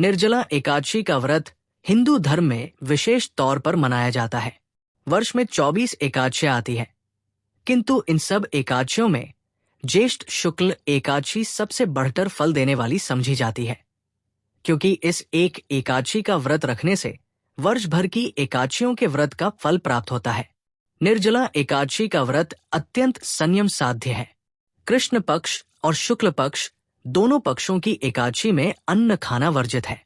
निर्जला एकादशी का व्रत हिंदू धर्म में विशेष तौर पर मनाया जाता है। वर्ष में 24 एकादशियां आती है, किंतु इन सब एकादशियों में ज्येष्ठ शुक्ल एकादशी सबसे बढ़कर फल देने वाली समझी जाती है, क्योंकि इस एक एकादशी का व्रत रखने से वर्ष भर की एकादशियों के व्रत का फल प्राप्त होता है। निर्जला एकादशी का व्रत अत्यंत संयम साध्य है। कृष्ण पक्ष और शुक्ल पक्ष दोनों पक्षों की एकादशी में अन्न खाना वर्जित है।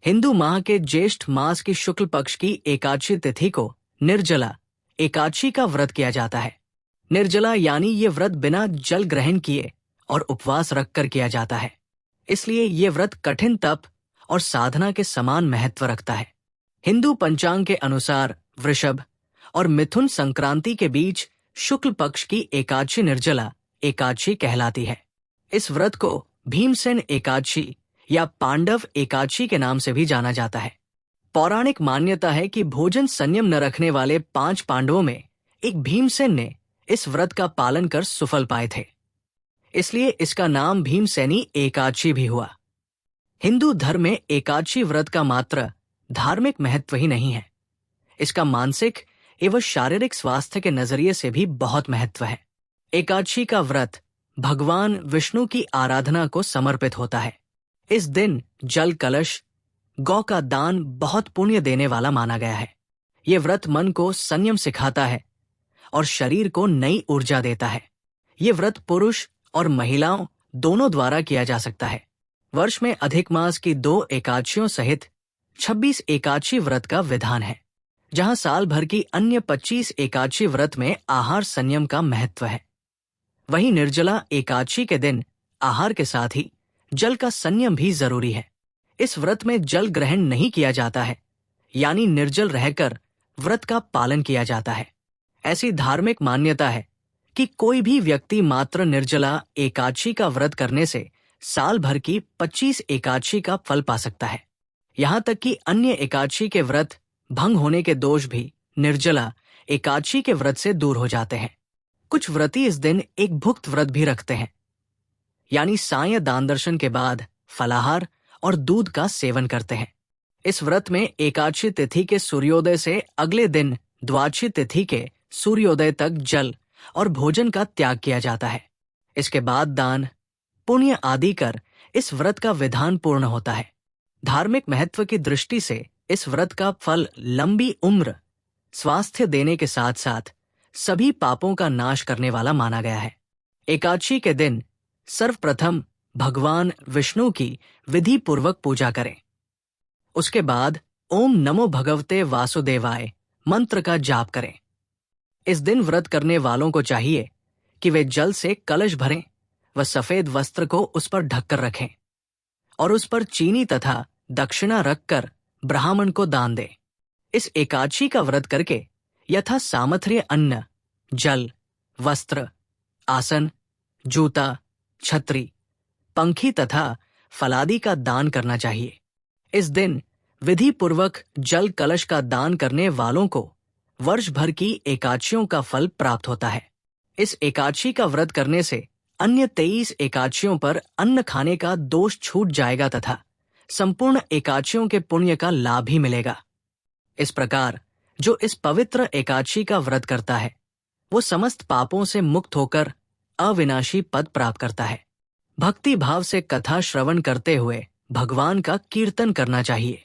हिंदू माह के ज्येष्ठ मास की शुक्ल पक्ष की एकादशी तिथि को निर्जला एकादशी का व्रत किया जाता है। निर्जला यानी ये व्रत बिना जल ग्रहण किए और उपवास रखकर किया जाता है, इसलिए ये व्रत कठिन तप और साधना के समान महत्व रखता है। हिंदू पंचांग के अनुसार वृषभ और मिथुन संक्रांति के बीच शुक्ल पक्ष की एकादशी निर्जला एकादशी कहलाती है। इस व्रत को भीमसेन एकादशी या पांडव एकादशी के नाम से भी जाना जाता है। पौराणिक मान्यता है कि भोजन संयम न रखने वाले 5 पांडवों में एक भीमसेन ने इस व्रत का पालन कर सुफल पाए थे, इसलिए इसका नाम भीमसेनी एकादशी भी हुआ। हिंदू धर्म में एकादशी व्रत का मात्र धार्मिक महत्व ही नहीं है, इसका मानसिक एवं शारीरिक स्वास्थ्य के नजरिए से भी बहुत महत्व है। एकादशी का व्रत भगवान विष्णु की आराधना को समर्पित होता है। इस दिन जल कलश, गौ का दान बहुत पुण्य देने वाला माना गया है। ये व्रत मन को संयम सिखाता है और शरीर को नई ऊर्जा देता है। ये व्रत पुरुष और महिलाओं दोनों द्वारा किया जा सकता है। वर्ष में अधिक मास की 2 एकादशियों सहित 26 एकादशी व्रत का विधान है, जहां साल भर की अन्य 25 एकादशी व्रत में आहार संयम का महत्व है। वहीं निर्जला एकादशी के दिन आहार के साथ ही जल का संयम भी जरूरी है। इस व्रत में जल ग्रहण नहीं किया जाता है, यानी निर्जल रहकर व्रत का पालन किया जाता है। ऐसी धार्मिक मान्यता है कि कोई भी व्यक्ति मात्र निर्जला एकादशी का व्रत करने से साल भर की 25 एकादशी का फल पा सकता है। यहाँ तक कि अन्य एकादशी के व्रत भंग होने के दोष भी निर्जला एकादशी के व्रत से दूर हो जाते हैं। कुछ व्रती इस दिन एक भुक्त व्रत भी रखते हैं, यानी सायं दान दर्शन के बाद फलाहार और दूध का सेवन करते हैं। इस व्रत में एकादशी तिथि के सूर्योदय से अगले दिन द्वादशी तिथि के सूर्योदय तक जल और भोजन का त्याग किया जाता है। इसके बाद दान पुण्य आदि कर इस व्रत का विधान पूर्ण होता है। धार्मिक महत्व की दृष्टि से इस व्रत का फल लंबी उम्र, स्वास्थ्य देने के साथ साथ सभी पापों का नाश करने वाला माना गया है। एकादशी के दिन सर्वप्रथम भगवान विष्णु की विधि पूर्वक पूजा करें। उसके बाद ओम नमो भगवते वासुदेवाय मंत्र का जाप करें। इस दिन व्रत करने वालों को चाहिए कि वे जल से कलश भरें व सफेद वस्त्र को उस पर ढककर रखें और उस पर चीनी तथा दक्षिणा रखकर ब्राह्मण को दान दें। इस एकादशी का व्रत करके यथा सामर्थ्य अन्न, जल, वस्त्र, आसन, जूता, छतरी, पंखी तथा फलादि का दान करना चाहिए। इस दिन विधि पूर्वक जल कलश का दान करने वालों को वर्ष भर की एकादशियों का फल प्राप्त होता है। इस एकादशी का व्रत करने से अन्य 23 एकादशियों पर अन्न खाने का दोष छूट जाएगा तथा संपूर्ण एकादशियों के पुण्य का लाभ ही मिलेगा। इस प्रकार जो इस पवित्र एकादशी का व्रत करता है वो समस्त पापों से मुक्त होकर अविनाशी पद प्राप्त करता है। भक्ति भाव से कथा श्रवण करते हुए भगवान का कीर्तन करना चाहिए।